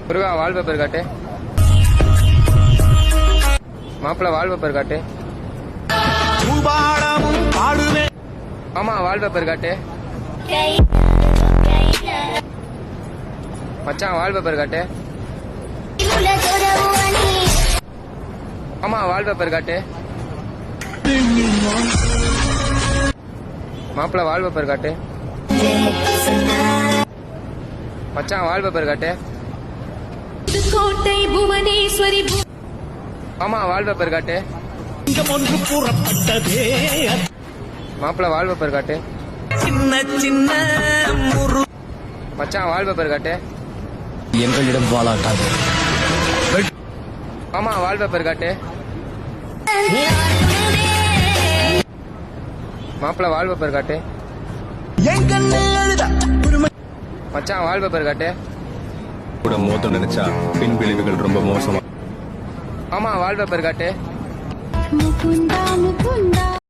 முருகா வால் paper காட்டு. மாப்பிள்ள வால் paper காட்டு. ஆமா வால் பேப்பர் காட்டு. மச்சான் வால் பேப்பர் காட்டு. ஆமா வால் பேப்பர் காட்டு. மாப்பிள்ள வால் பேப்பர் காட்டு. மச்சான் வால் பேப்பர் காட்டு. கோட்டை புவனேஸ்வரி. ஆமா வால் பேப்பர் காட்டு. மாப்பிள்ள வால் பேப்பர் காட்டு. சின்ன சின்ன மச்சான் வால் பேப்பர் காட்டு. எங்களிடம் வாழாட்டாது. ஆமா வால் பேப்பர் காட்டு. மாப்பிள்ள வால் பேப்பர் காட்டு. மச்சான் வால் பேப்பர் காட்டு. கூட மோத நினைச்சா பின் விளைவுகள் ரொம்ப மோசமா. ஆமா வால் பேப்பர் காட்டு. முகுந்தா முகுந்தா